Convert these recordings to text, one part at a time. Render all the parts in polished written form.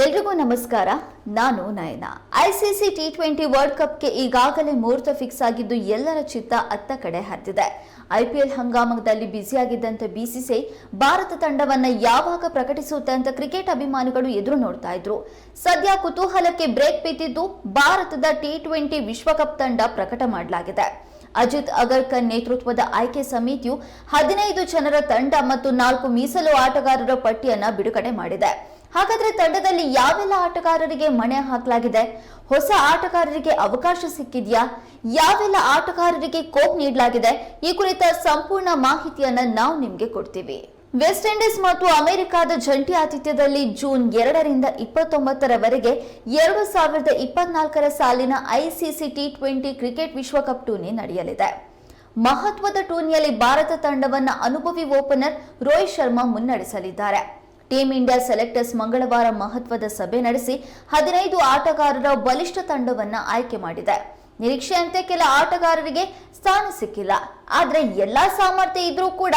ಎಲ್ರಿಗೂ ನಮಸ್ಕಾರ. ನಾನು ನಯನ. ಐಸಿಸಿ ಟಿ20 ವರ್ಲ್ಡ್ ಕಪ್ಗೆ ಈಗಾಗಲೇ ಮುಹೂರ್ತ ಫಿಕ್ಸ್ ಆಗಿದ್ದು ಎಲ್ಲರ ಚಿತ್ತ ಅತ್ತ ಕಡೆ ಹತ್ತಿದೆ. ಐಪಿಎಲ್ ಹಂಗಾಮದಲ್ಲಿ ಬ್ಯುಸಿಯಾಗಿದ್ದಂತೆ ಬಿಸಿಸಿಐ ಭಾರತ ತಂಡವನ್ನ ಯಾವಾಗ ಪ್ರಕಟಿಸುತ್ತೆ ಅಂತ ಕ್ರಿಕೆಟ್ ಅಭಿಮಾನಿಗಳು ಎದುರು ನೋಡ್ತಾ ಇದ್ರು. ಸದ್ಯ ಕುತೂಹಲಕ್ಕೆ ಬ್ರೇಕ್ ಬಿದ್ದಿದ್ದು ಭಾರತದ ಟಿ20 ವಿಶ್ವಕಪ್ ತಂಡ ಪ್ರಕಟ ಮಾಡಲಾಗಿದೆ. ಅಜಿತ್ ಅಗರ್ಕರ್ ನೇತೃತ್ವದ ಆಯ್ಕೆ ಸಮಿತಿಯು 15 ಜನರ ತಂಡ ಮತ್ತು 4 ಮೀಸಲು ಆಟಗಾರರ ಪಟ್ಟಿಯನ್ನ ಬಿಡುಗಡೆ ಮಾಡಿದೆ. ಹಾಗಾದ್ರೆ ತಂಡದಲ್ಲಿ ಯಾವೆಲ್ಲ ಆಟಗಾರರಿಗೆ ಮಣೆ ಹಾಕಲಾಗಿದೆ? ಹೊಸ ಆಟಗಾರರಿಗೆ ಅವಕಾಶ ಸಿಕ್ಕಿದ್ಯಾ? ಯಾವೆಲ್ಲ ಆಟಗಾರರಿಗೆ ಕೋಪ್ ನೀಡಲಾಗಿದೆ? ಈ ಕುರಿತ ಸಂಪೂರ್ಣ ಮಾಹಿತಿಯನ್ನ ನಾವು ನಿಮ್ಗೆ ಕೊಡ್ತೀವಿ. ವೆಸ್ಟ್ ಇಂಡೀಸ್ ಮತ್ತು ಅಮೆರಿಕದ ಜಂಟಿ ಆತಿಥ್ಯದಲ್ಲಿ ಜೂನ್ 2ರಿಂದ 29ರವರೆಗೆ 2024 ಸಾಲಿನ ಐಸಿಸಿ ಟಿ20 ಕ್ರಿಕೆಟ್ ವಿಶ್ವಕಪ್ ಟೂರ್ನಿ ನಡೆಯಲಿದೆ. ಮಹತ್ವದ ಟೂರ್ನಿಯಲ್ಲಿ ಭಾರತ ತಂಡವನ್ನ ಅನುಭವಿ ಓಪನರ್ ರೋಹಿತ್ ಶರ್ಮಾ ಮುನ್ನಡೆಸಲಿದ್ದಾರೆ. ಟೀಂ ಇಂಡಿಯಾ ಸೆಲೆಕ್ಟರ್ಸ್ ಮಂಗಳವಾರ ಮಹತ್ವದ ಸಭೆ ನಡೆಸಿ 15 ಆಟಗಾರರ ಬಲಿಷ್ಠ ತಂಡವನ್ನ ಆಯ್ಕೆ ಮಾಡಿದೆ. ನಿರೀಕ್ಷೆಯಂತೆ ಕೆಲ ಆಟಗಾರರಿಗೆ ಸ್ಥಾನ ಸಿಕ್ಕಿಲ್ಲ. ಆದ್ರೆ ಎಲ್ಲಾ ಸಾಮರ್ಥ್ಯ ಇದ್ರೂ ಕೂಡ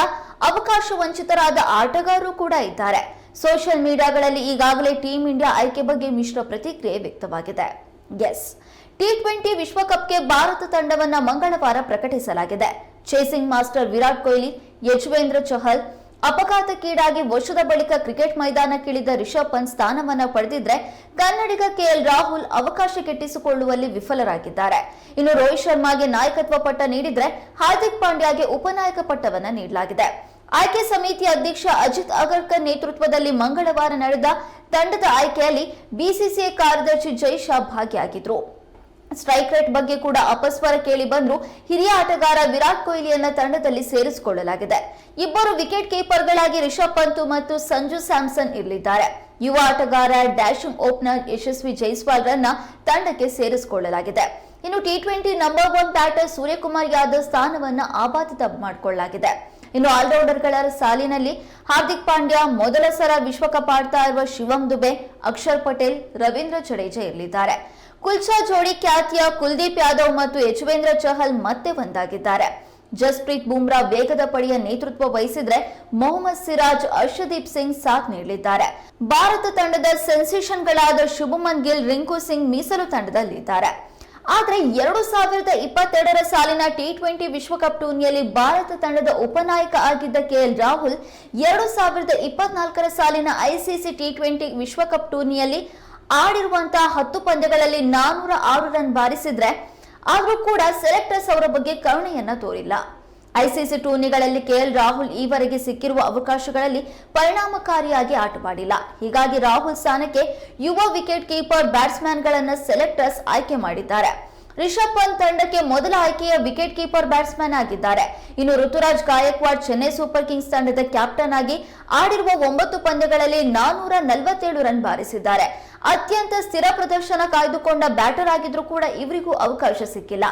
ಅವಕಾಶ ವಂಚಿತರಾದ ಆಟಗಾರರು ಕೂಡ ಇದ್ದಾರೆ. ಸೋಷಿಯಲ್ ಮೀಡಿಯಾಗಳಲ್ಲಿ ಈಗಾಗಲೇ ಟೀಂ ಇಂಡಿಯಾ ಆಯ್ಕೆ ಬಗ್ಗೆ ಮಿಶ್ರ ಪ್ರತಿಕ್ರಿಯೆ ವ್ಯಕ್ತವಾಗಿದೆ. ಟಿ20 ವಿಶ್ವಕಪ್ಗೆ ಭಾರತ ತಂಡವನ್ನ ಮಂಗಳವಾರ ಪ್ರಕಟಿಸಲಾಗಿದೆ. ಚೇಸಿಂಗ್ ಮಾಸ್ಟರ್ ವಿರಾಟ್ ಕೊಹ್ಲಿ, ಯಜುವೇಂದ್ರ ಚಹಲ್ ಅಪಘಾತಕ್ಕೀಡಾಗಿ ವರ್ಷದ ಬಳಿಕ ಕ್ರಿಕೆಟ್ ಮೈದಾನಕ್ಕಿಳಿದ ರಿಷಬ್ ಪಂತ್ ಸ್ಥಾನವನ್ನ ಪಡೆದಿದ್ರೆ, ಕನ್ನಡಿಗ ಕೆಎಲ್ ರಾಹುಲ್ ಅವಕಾಶ ಗಿಟ್ಟಿಸಿಕೊಳ್ಳುವಲ್ಲಿ ವಿಫಲರಾಗಿದ್ದಾರೆ. ಇನ್ನು ರೋಹಿತ್ ಶರ್ಮಾಗೆ ನಾಯಕತ್ವ ಪಟ್ಟ ನೀಡಿದ್ರೆ, ಹಾರ್ದಿಕ್ ಪಾಂಡ್ಯಾಗೆ ಉಪನಾಯಕ ಪಟ್ಟವನ್ನ ನೀಡಲಾಗಿದೆ. ಆಯ್ಕೆ ಸಮಿತಿ ಅಧ್ಯಕ್ಷ ಅಜಿತ್ ಅಗರ್ಕರ್ ನೇತೃತ್ವದಲ್ಲಿ ಮಂಗಳವಾರ ನಡೆದ ತಂಡದ ಆಯ್ಕೆಯಲ್ಲಿ ಬಿಸಿಸಿಐ ಕಾರ್ಯದರ್ಶಿ ಜೈ ಶಾ ಭಾಗಿಯಾಗಿದ್ರು. ಸ್ಟ್ರೈಕ್ ರೇಟ್ ಬಗ್ಗೆ ಕೂಡ ಅಪಸ್ವರ ಕೇಳಿ ಬಂದ್ರು. ಹಿರಿಯ ಆಟಗಾರ ವಿರಾಟ್ ಕೊಹ್ಲಿಯನ್ನ ತಂಡದಲ್ಲಿ ಸೇರಿಸಿಕೊಳ್ಳಲಾಗಿದೆ. ಇಬ್ಬರು ವಿಕೆಟ್ ಕೀಪರ್ಗಳಾಗಿ ರಿಷಬ್ ಪಂತ್ ಮತ್ತು ಸಂಜು ಸ್ಯಾಮ್ಸನ್ ಇರಲಿದ್ದಾರೆ. ಯುವ ಆಟಗಾರ ಡ್ಯಾಶಿಂಗ್ ಓಪನರ್ ಯಶಸ್ವಿ ಜೈಸ್ವಾಲ್ ರನ್ನ ತಂಡಕ್ಕೆ ಸೇರಿಸಿಕೊಳ್ಳಲಾಗಿದೆ. ಇನ್ನು T20 number 1 batter Suryakumar Yadav ಸ್ಥಾನವನ್ನ ಆಪಾದಿತ ಮಾಡಿಕೊಳ್ಳಲಾಗಿದೆ. ಇನ್ನು ಆಲ್ರೌಂಡರ್ಗಳ ಸಾಲಿನಲ್ಲಿ ಹಾರ್ದಿಕ್ ಪಾಂಡ್ಯ, ಮೊದಲ ಸಲ ವಿಶ್ವಕಪ್ ಆಡ್ತಾ ಇರುವ ಶಿವಂ ದುಬೆ, ಅಕ್ಷರ್ ಪಟೇಲ್, ರವೀಂದ್ರ ಜಡೇಜಾ ಇರಲಿದ್ದಾರೆ. ಕುಲ್ಚಾ ಜೋಡಿ ಖ್ಯಾತಿಯ ಕುಲ್ದೀಪ್ ಯಾದವ್ ಮತ್ತು ಯಜುವೇಂದ್ರ ಚಹಲ್ ಮತ್ತೆ ಒಂದಾಗಿದ್ದಾರೆ. ಜಸ್ಪ್ರೀತ್ ಬುಮ್ರಾ ವೇಗದ ಪಡೆಯ ನೇತೃತ್ವ ವಹಿಸಿದ್ರೆ, ಮೊಹಮ್ಮದ್ ಸಿರಾಜ್, ಅರ್ಷದೀಪ್ ಸಿಂಗ್ ಸಾಥ್ ನೀಡಲಿದ್ದಾರೆ. ಭಾರತ ತಂಡದ ಸೆನ್ಸೇಷನ್ಗಳಾದ ಶುಭಮನ್ ಗಿಲ್, ರಿಂಕು ಸಿಂಗ್ ಮೀಸಲು ತಂಡದಲ್ಲಿದ್ದಾರೆ. ಆದ್ರೆ 2022 ಸಾಲಿನ ಟಿ20 ವಿಶ್ವಕಪ್ ಟೂರ್ನಿಯಲ್ಲಿ ಭಾರತ ತಂಡದ ಉಪನಾಯಕ ಆಗಿದ್ದ ಕೆಎಲ್ ರಾಹುಲ್ 2024 ಸಾಲಿನ ಐಸಿಸಿ ಟಿ20 ವಿಶ್ವಕಪ್ ಟೂರ್ನಿಯಲ್ಲಿ ಆಡಿರುವಂತಹ 10 ಪಂದ್ಯಗಳಲ್ಲಿ 406 ರನ್ ಬಾರಿಸಿದ್ರೆ, ಆದ್ರೂ ಕೂಡ ಸೆಲೆಕ್ಟರ್ಸ್ ಅವರ ಬಗ್ಗೆ ಕರುಣೆಯನ್ನ ತೋರಿಲ್ಲ. ಐಸಿಸಿ ಟೂರ್ನಿಗಳಲ್ಲಿ ಕೆಎಲ್ ರಾಹುಲ್ ಈವರೆಗೆ ಸಿಕ್ಕಿರುವ ಅವಕಾಶಗಳಲ್ಲಿ ಪರಿಣಾಮಕಾರಿಯಾಗಿ ಆಟವಾಡಿಲ್ಲ. ಹೀಗಾಗಿ ರಾಹುಲ್ ಸ್ಥಾನಕ್ಕೆ ಯುವ ವಿಕೆಟ್ ಕೀಪರ್ ಬ್ಯಾಟ್ಸ್ಮನ್ಗಳನ್ನ ಸೆಲೆಕ್ಟರ್ಸ್ ಆಯ್ಕೆ ಮಾಡಿದ್ದಾರೆ. ರಿಷಬ್ ಪಂತ್ ತಂಡಕ್ಕೆ ಮೊದಲ ಆಯ್ಕೆಯ ವಿಕೆಟ್ ಕೀಪರ್ ಬ್ಯಾಟ್ಸ್ಮನ್ ಆಗಿದ್ದಾರೆ. ಇನ್ನು ಋತುರಾಜ್ ಗಾಯಕ್ವಾಡ್ ಚೆನ್ನೈ ಸೂಪರ್ ಕಿಂಗ್ಸ್ ತಂಡದ ಕ್ಯಾಪ್ಟನ್ ಆಗಿ ಆಡಿರುವ 9 ಪಂದ್ಯಗಳಲ್ಲಿ 447 ರನ್ ಬಾರಿಸಿದ್ದಾರೆ. ಅತ್ಯಂತ ಸ್ಥಿರ ಪ್ರದರ್ಶನ ಕಾಯ್ದುಕೊಂಡ ಬ್ಯಾಟರ್ ಆಗಿದ್ರೂ ಕೂಡ ಇವರಿಗೂ ಅವಕಾಶ ಸಿಕ್ಕಿಲ್ಲ.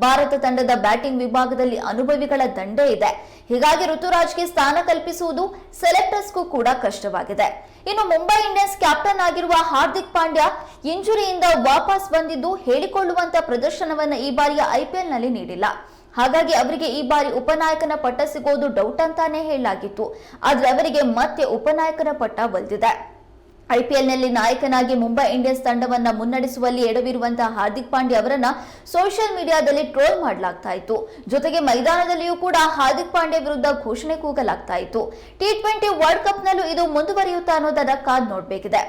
ಭಾರತ ತಂಡದ ಬ್ಯಾಟಿಂಗ್ ವಿಭಾಗದಲ್ಲಿ ಅನುಭವಿಗಳ ದಂಡೇ ಇದೆ. ಹೀಗಾಗಿ ಋತುರಾಜ್ಗೆ ಸ್ಥಾನ ಕಲ್ಪಿಸುವುದು ಸೆಲೆಕ್ಟರ್ಸ್ಗೂ ಕೂಡ ಕಷ್ಟವಾಗಿದೆ. ಇನ್ನು ಮುಂಬೈ ಇಂಡಿಯನ್ಸ್ ಕ್ಯಾಪ್ಟನ್ ಆಗಿರುವ ಹಾರ್ದಿಕ್ ಪಾಂಡ್ಯ ಇಂಜುರಿಯಿಂದ ವಾಪಸ್ ಬಂದಿದ್ದು, ಹೇಳಿಕೊಳ್ಳುವಂತ ಪ್ರದರ್ಶನವನ್ನ ಈ ಬಾರಿಯ ಐಪಿಎಲ್ ನಲ್ಲಿ ನೀಡಿಲ್ಲ. ಹಾಗಾಗಿ ಅವರಿಗೆ ಈ ಬಾರಿ ಉಪನಾಯಕನ ಪಟ್ಟ ಸಿಗೋದು ಡೌಟ್ ಅಂತಾನೆ ಹೇಳಲಾಗಿತ್ತು. ಆದ್ರೆ ಅವರಿಗೆ ಮತ್ತೆ ಉಪನಾಯಕನ ಪಟ್ಟ ಒಲಿದಿದೆ. ಐಪಿಎಲ್ನಲ್ಲಿ ನಾಯಕನಾಗಿ ಮುಂಬೈ ಇಂಡಿಯನ್ಸ್ ತಂಡವನ್ನ ಮುನ್ನಡೆಸುವಲ್ಲಿ ಎಡವಿರುವಂತಹ ಹಾರ್ದಿಕ್ ಪಾಂಡ್ಯ ಅವರನ್ನ ಸೋಷಿಯಲ್ ಮೀಡಿಯಾದಲ್ಲಿ ಟ್ರೋಲ್ ಮಾಡಲಾಗ್ತಾ ಇತ್ತು. ಜೊತೆಗೆ ಮೈದಾನದಲ್ಲಿಯೂ ಕೂಡ ಹಾರ್ದಿಕ್ ಪಾಂಡ್ಯ ವಿರುದ್ಧ ಘೋಷಣೆ ಕೂಗಲಾಗ್ತಾ ಇತ್ತು. ಟಿ20 ವರ್ಲ್ಡ್ ಕಪ್ ನಲ್ಲೂ ಇದು ಮುಂದುವರಿಯುತ್ತಾ ಅನ್ನೋದನ್ನ ಕಾದ್ ನೋಡ್ಬೇಕಿದೆ.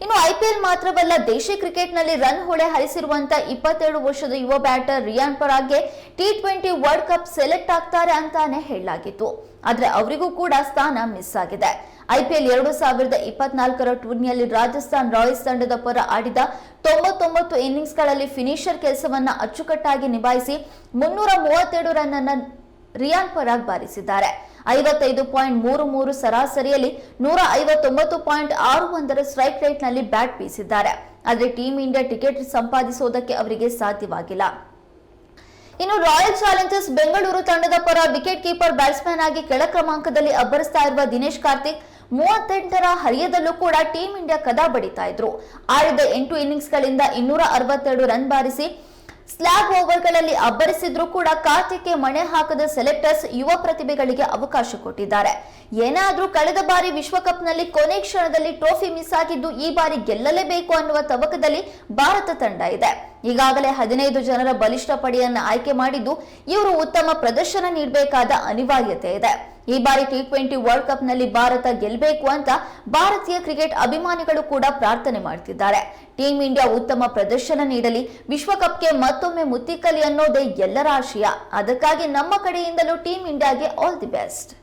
ಇನ್ನು ಐಪಿಎಲ್ ಮಾತ್ರವಲ್ಲ, ದೇಶಿ ಕ್ರಿಕೆಟ್ನಲ್ಲಿ ರನ್ ಹೊಳೆ ಹರಿಸಿರುವಂತಹ 22 ವರ್ಷದ ಯುವ ಬ್ಯಾಟರ್ ರಿಯಾನ್ ಪರಾಗ್ಗೆ ಟಿ20 ವರ್ಲ್ಡ್ ಕಪ್ ಸೆಲೆಕ್ಟ್ ಆಗ್ತಾರೆ ಅಂತಾನೆ ಹೇಳಲಾಗಿತ್ತು. ಆದ್ರೆ ಅವರಿಗೂ ಕೂಡ ಸ್ಥಾನ ಮಿಸ್ ಆಗಿದೆ. ಐಪಿಎಲ್ 2024 ಟೂರ್ನಿಯಲ್ಲಿ ರಾಜಸ್ಥಾನ್ ರಾಯಲ್ಸ್ ತಂಡದ ಪರ ಆಡಿದ 99 ಇನ್ನಿಂಗ್ಸ್ಗಳಲ್ಲಿ ಫಿನಿಶರ್ ಕೆಲಸವನ್ನ ಅಚ್ಚುಕಟ್ಟಾಗಿ ನಿಭಾಯಿಸಿ 337 ರನ್ ಅನ್ನ ರಿಯಾನ್ ಪರಾಗ್ ಬಾರಿಸಿದ್ದಾರೆ. 55.33 ಸರಾಸರಿಯಲ್ಲಿ 159.61 ಸ್ಟ್ರೈಕ್ ರೇಟ್ ನಲ್ಲಿ ಬ್ಯಾಟ್ ಬೀಸಿದ್ದಾರೆ. ಆದ್ರೆ ಟೀಂ ಇಂಡಿಯಾ ಟಿಕೆಟ್ ಸಂಪಾದಿಸುವುದಕ್ಕೆ ಅವರಿಗೆ ಸಾಧ್ಯವಾಗಿಲ್ಲ. ಇನ್ನು ರಾಯಲ್ ಚಾಲೆಂಜರ್ಸ್ ಬೆಂಗಳೂರು ತಂಡದ ಪರ ವಿಕೆಟ್ ಕೀಪರ್ ಬ್ಯಾಟ್ಸ್ಮನ್ ಆಗಿ ಕೆಳ ಕ್ರಮಾಂಕದಲ್ಲಿ ಅಬ್ಬರಿಸ್ತಾ ಇರುವ ದಿನೇಶ್ ಕಾರ್ತಿಕ್ 38ರ ಹರಿಯದಲ್ಲೂ ಕೂಡ ಟೀಂ ಇಂಡಿಯಾ ಕದ ಬಡಿತಾ ಇದ್ರು. ಆಡಿದ 8 ಇನ್ನಿಂಗ್ಸ್ಗಳಿಂದ 262 ರನ್ ಬಾರಿಸಿ ಸ್ಲಾಗ್ ಓವರ್ಗಳಲ್ಲಿ ಅಬ್ಬರಿಸಿದ್ರೂ ಕೂಡ ಖಾತೆಗೆ ಮಣೆ ಹಾಕದ ಸೆಲೆಕ್ಟರ್ಸ್ ಯುವ ಪ್ರತಿಭೆಗಳಿಗೆ ಅವಕಾಶ ಕೊಟ್ಟಿದ್ದಾರೆ. ಏನಾದ್ರೂ ಕಳೆದ ಬಾರಿ ವಿಶ್ವಕಪ್ನಲ್ಲಿ ಕೊನೆ ಕ್ಷಣದಲ್ಲಿ ಟ್ರೋಫಿ ಮಿಸ್ ಆಗಿದ್ದು ಈ ಬಾರಿ ಗೆಲ್ಲಲೇಬೇಕು ಅನ್ನುವ ತವಕದಲ್ಲಿ ಭಾರತ ತಂಡ ಇದೆ. ಈಗಾಗಲೇ 15 ಜನರ ಬಲಿಷ್ಠ ಪಡೆಯನ್ನು ಆಯ್ಕೆ ಮಾಡಿದ್ದು ಇವರು ಉತ್ತಮ ಪ್ರದರ್ಶನ ನೀಡಬೇಕಾದ ಅನಿವಾರ್ಯತೆ ಇದೆ. ಈ ಬಾರಿ T20 ವರ್ಲ್ಡ್ ಕಪ್ ನಲ್ಲಿ ಭಾರತ ಗೆಲ್ಲಬೇಕು ಅಂತ ಭಾರತೀಯ ಕ್ರಿಕೆಟ್ ಅಭಿಮಾನಿಗಳು ಕೂಡ ಪ್ರಾರ್ಥನೆ ಮಾಡ್ತಿದ್ದಾರೆ. ಟೀಂ ಇಂಡಿಯಾ ಉತ್ತಮ ಪ್ರದರ್ಶನ ನೀಡಲಿ, ವಿಶ್ವಕಪ್ಗೆ ಮತ್ತೊಮ್ಮೆ ಮುತ್ತಿಕ್ಕಲಿ ಅನ್ನೋದೇ ಎಲ್ಲರ ಆಶಯ. ಅದಕ್ಕಾಗಿ ನಮ್ಮ ಕಡೆಯಿಂದಲೂ ಟೀಂ ಇಂಡಿಯಾಗೆ ಆಲ್ ದಿ ಬೆಸ್ಟ್.